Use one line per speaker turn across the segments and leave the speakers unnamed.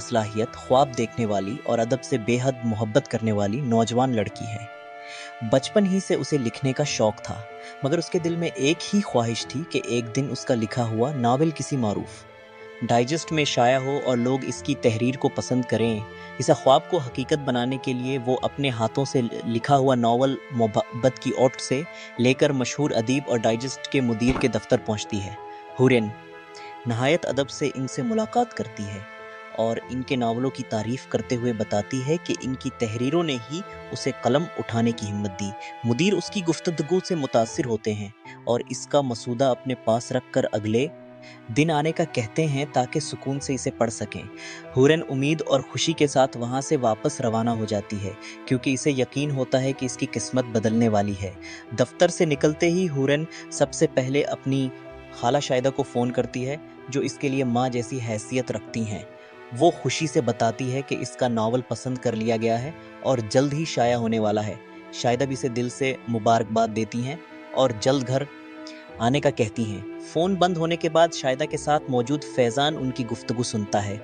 صلاحیت ख्वाब देखने वाली और अदब से बेहद मोहब्बत करने वाली नौजवान लड़की है। बचपन ही से उसे लिखने का शौक था, मगर उसके दिल में एक ही ख्वाहिश थी कि एक दिन उसका लिखा हुआ नावल किसी मारूफ डाइजेस्ट में शाया हो और लोग इसकी तहरीर को पसंद करें। इस ख्वाब को हकीकत बनाने के लिए वो अपने हाथों से लिखा हुआ नावल मोहब्बत की ओट से लेकर मशहूर अदीब और डाइजेस्ट के मुदीर के दफ्तर पहुंचती है। हुरैन नहायत अदब से इनसे मुलाकात करती है और इनके नावलों की तारीफ करते हुए बताती है कि इनकी तहरीरों ने ही उसे कलम उठाने की हिम्मत दी। मुदीर उसकी गुफ्तगू से मुतासिर होते हैं और इसका मसूदा अपने पास रखकर अगले दिन आने का कहते हैं ताकि सुकून से इसे पढ़ सकें। हुरैन उम्मीद और खुशी के साथ वहां से वापस रवाना हो जाती है, क्योंकि इसे यकीन होता है कि इसकी किस्मत बदलने वाली है। दफ्तर से निकलते ही हुरैन सबसे पहले अपनी खाला शाहिदा को फ़ोन करती है, जो इसके लिए माँ जैसी हैसियत रखती हैं। वो खुशी से बताती है कि इसका नावल पसंद कर लिया गया है और जल्द ही शाया होने वाला है। शाहिदा भी इसे दिल से मुबारकबाद देती हैं और जल्द घर आने का कहती हैं। फ़ोन बंद होने के बाद शाहिदा के साथ मौजूद फैज़ान उनकी गुफ्तगू सुनता है।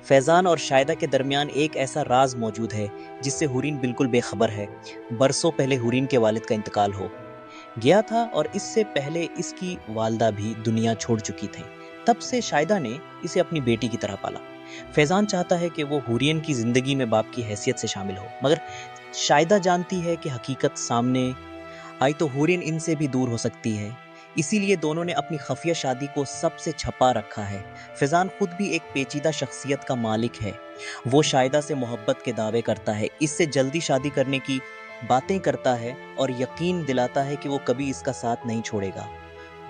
फैज़ान और शाहिदा के दरमियान एक ऐसा राज मौजूद है जिससे हुरैन बिल्कुल बेखबर है। बरसों पहले हुरैन के वालिद का इंतकाल हो गया था और इससे पहले इसकी वालदा भी दुनिया छोड़ चुकी थी। तब से शाहिदा ने इसे अपनी बेटी की तरह पाला। फैज़ान चाहता है कि वो हुरैन की ज़िंदगी में बाप की हैसियत से शामिल हो, मगर शाहिदा जानती है कि हकीकत सामने आई तो हुरैन इनसे भी दूर हो सकती है। इसीलिए दोनों ने अपनी खफिया शादी को सबसे छपा रखा है। फैज़ान खुद भी एक पेचीदा शख्सियत का मालिक है। वो शाहिदा से मोहब्बत के दावे करता है, इससे जल्दी शादी करने की बातें करता है और यकीन दिलाता है कि वो कभी इसका साथ नहीं छोड़ेगा।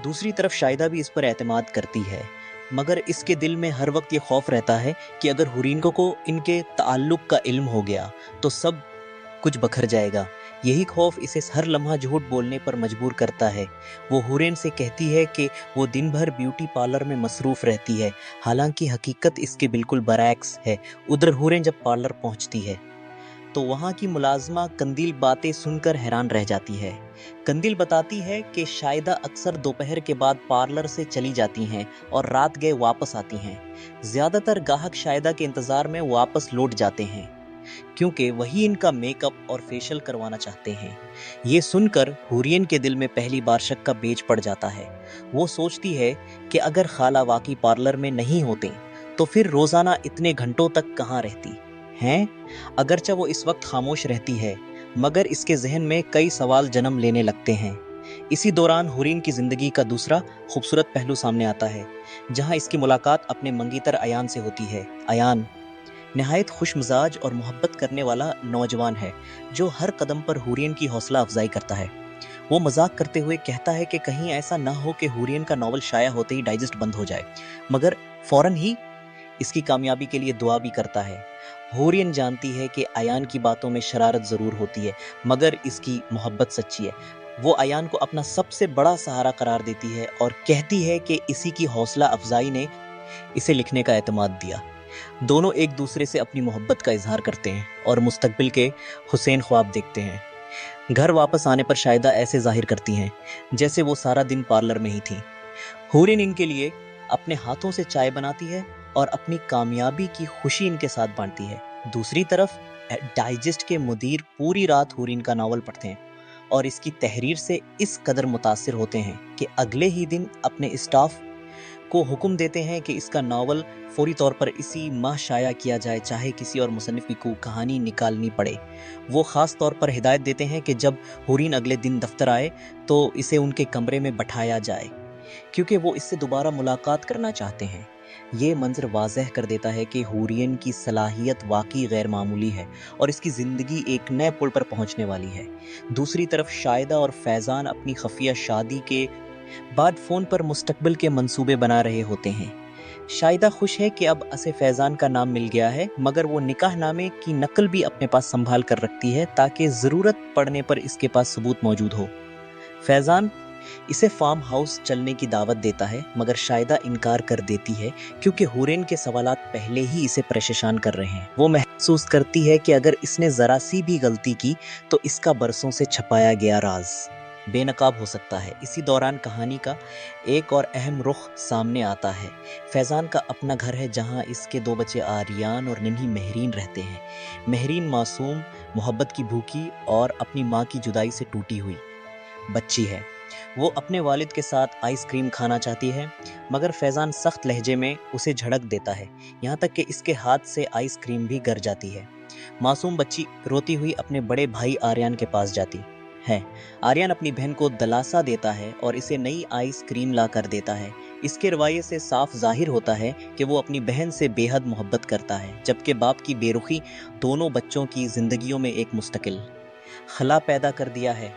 दूसरी तरफ शाहिदा भी इस पर एतमाद करती है, मगर इसके दिल में हर वक्त ये खौफ रहता है कि अगर हुरैन को इनके ताल्लुक का इल्म हो गया तो सब कुछ बखर जाएगा। यही खौफ इसे हर लम्हा झूठ बोलने पर मजबूर करता है। वो हुरैन से कहती है कि वो दिन भर ब्यूटी पार्लर में मसरूफ़ रहती है, हालांकि हकीकत इसके बिल्कुल बरअक्स है। उधर हुरैन जब पार्लर पहुंचती है तो वहाँ की मुलाजमा कंदील बातें सुनकर हैरान रह जाती है। कंदील बताती है कि शाहिदा अक्सर दोपहर के बाद पार्लर से चली जाती हैं और रात गए वापस आती हैं। ज़्यादातर ग्राहक शाहिदा के इंतज़ार में वापस लौट जाते हैं, क्योंकि वही इनका मेकअप और फेशियल करवाना चाहते हैं। ये सुनकर हुरैन के दिल में पहली बार शक का बेज पड़ जाता है। वो सोचती है कि अगर खाला वाकई पार्लर में नहीं होते तो फिर रोज़ाना इतने घंटों तक कहाँ रहती हैं। अगरचे वो इस वक्त खामोश रहती है, मगर इसके जहन में कई सवाल जन्म लेने लगते हैं। इसी दौरान हुरैन की ज़िंदगी का दूसरा खूबसूरत पहलू सामने आता है, जहाँ इसकी मुलाकात अपने मंगीतर अयान से होती है। अयान नहायत खुश मिजाज और मोहब्बत करने वाला नौजवान है, जो हर कदम पर हुरैन की हौसला अफजाई करता है। वो मजाक करते हुए कहता है कि कहीं ऐसा ना हो कि हुरैन का नावल शाया होते ही डाइजेस्ट बंद हो जाए, मगर फौरन ही इसकी कामयाबी के लिए दुआ भी करता है। हुरैन जानती है कि अयान की बातों में शरारत ज़रूर होती है, मगर इसकी मोहब्बत सच्ची है। वो अयान को अपना सबसे बड़ा सहारा करार देती है और कहती है कि इसी की हौसला अफजाई ने इसे लिखने का एतमाद दिया। दोनों एक दूसरे से अपनी मोहब्बत का इजहार करते हैं और मुस्तकबिल के हुसैन ख्वाब देखते हैं। घर वापस आने पर शाहिदा ऐसे जाहिर करती हैं जैसे वो सारा दिन पार्लर में ही थी। हुरैन इनके लिए अपने हाथों से चाय बनाती है और अपनी कामयाबी की खुशी इनके साथ बांटती है। दूसरी तरफ डाइजेस्ट के मुदीर पूरी रात हुरैन का नावल पढ़ते हैं और इसकी तहरीर से इस कदर मुतासिर होते हैं कि अगले ही दिन अपने स्टाफ को हुक्म देते हैं कि इसका नावल फौरी तौर पर इसी माह शाया किया जाए, चाहे किसी और मुसन्निफ को कहानी निकालनी पड़े। वो ख़ास तौर पर हिदायत देते हैं कि जब हुरैन अगले दिन दफ्तर आए तो इसे उनके कमरे में बैठाया जाए, क्योंकि वो इससे दोबारा मुलाकात करना चाहते हैं। ये मंजर वाज़ेह कर देता है कि हुरैन की सलाहियत वाकई गैर मामूली है और इसकी ज़िंदगी एक नए पुल पर पहुंचने वाली है। दूसरी तरफ शाहिदा और फैज़ान अपनी खफिया शादी के बाद फ़ोन पर मुस्तकबिल के मंसूबे बना रहे होते हैं। शाहिदा खुश है कि अब उसे फैज़ान का नाम मिल गया है, मगर वो निकाह नामे की नकल भी अपने पास संभाल कर रखती है ताकि ज़रूरत पड़ने पर इसके पास सबूत मौजूद हो। फैज़ान इसे फार्म हाउस चलने की दावत देता है, मगर शाहिदा इनकार कर देती है, क्योंकि हुरैन के सवालात पहले ही इसे परेशान कर रहे हैं। वो महसूस करती है कि अगर इसने ज़रा सी भी गलती की तो इसका बरसों से छपाया गया राज بے نقاب ہو سکتا ہے۔ اسی دوران کہانی کا ایک اور اہم رخ سامنے آتا ہے۔ فیضان کا اپنا گھر ہے جہاں اس کے 2 بچے آریان اور ننھی مہرین رہتے ہیں۔ مہرین معصوم، محبت کی بھوکی اور اپنی ماں کی جدائی سے ٹوٹی ہوئی بچی ہے۔ وہ اپنے والد کے ساتھ آئس کریم کھانا چاہتی ہے، مگر فیضان سخت لہجے میں اسے جھڑک دیتا ہے، یہاں تک کہ اس کے ہاتھ سے آئس کریم بھی گر جاتی ہے۔ معصوم بچی روتی ہوئی اپنے بڑے بھائی آریان کے پاس جاتی ہے۔ آریان اپنی بہن کو دلاسا دیتا ہے اور اسے نئی آئس کریم لا کر دیتا ہے۔ اس کے رویے سے صاف ظاہر ہوتا ہے کہ وہ اپنی بہن سے بے حد محبت کرتا ہے، جبکہ باپ کی بے رخی دونوں بچوں کی زندگیوں میں ایک مستقل خلا پیدا کر دیا ہے۔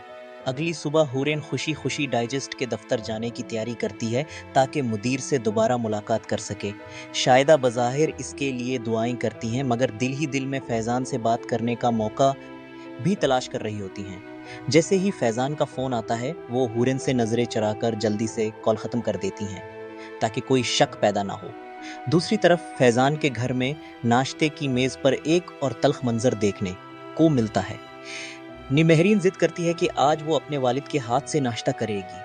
اگلی صبح حورین خوشی خوشی ڈائجسٹ کے دفتر جانے کی تیاری کرتی ہے تاکہ مدیر سے دوبارہ ملاقات کر سکے۔ شائدہ بظاہر اس کے لیے دعائیں کرتی ہیں، مگر دل ہی دل میں فیضان سے بات کرنے کا موقع بھی تلاش کر رہی ہوتی ہیں۔ جیسے ہی فیضان کا فون آتا ہے، وہ حورین سے نظریں چرا کر جلدی سے کال ختم کر دیتی ہیں تاکہ کوئی شک پیدا نہ ہو۔ دوسری طرف فیضان کے گھر میں ناشتے کی میز پر ایک اور تلخ منظر دیکھنے کو ملتا ہے۔ مہرین ضد کرتی ہے کہ آج وہ اپنے والد کے ہاتھ سے ناشتہ کرے گی،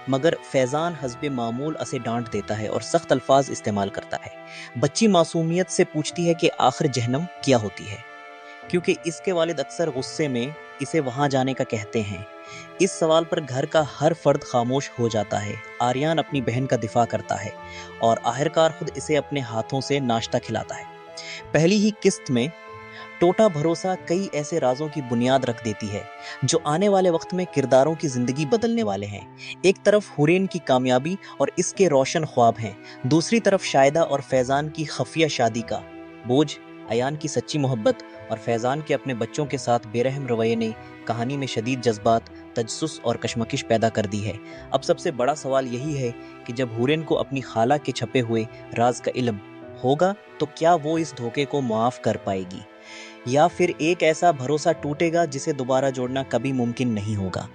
مگر فیضان حسب معمول اسے ڈانٹ دیتا ہے اور سخت الفاظ استعمال کرتا ہے۔ بچی معصومیت سے پوچھتی ہے کہ آخر جہنم کیا ہوتی ہے، کیونکہ اس کے والد اکثر غصے میں اسے وہاں جانے کا کہتے ہیں۔ اس سوال پر گھر کا ہر فرد خاموش ہو جاتا ہے۔ آریان اپنی بہن کا دفاع کرتا ہے اور آخرکار خود اسے اپنے ہاتھوں سے ناشتہ کھلاتا ہے۔ پہلی ہی قسط میں ٹوٹا بھروسہ کئی ایسے رازوں کی بنیاد رکھ دیتی ہے جو آنے والے وقت میں کرداروں کی زندگی بدلنے والے ہیں۔ ایک طرف حورین کی کامیابی اور اس کے روشن خواب ہیں، دوسری طرف شائدہ اور فیضان کی خفیہ شادی کا بوجھ، ایان کی سچی محبت اور فیضان کے اپنے بچوں کے ساتھ بے رحم رویے نے کہانی میں شدید جذبات، تجسس اور کشمکش پیدا کر دی ہے۔ اب سب سے بڑا سوال یہی ہے کہ جب حورین کو اپنی خالہ کے چھپے ہوئے راز کا علم ہوگا تو کیا وہ اس دھوکے کو معاف کر پائے گی، یا پھر ایک ایسا بھروسہ ٹوٹے گا جسے دوبارہ جوڑنا کبھی ممکن نہیں ہوگا۔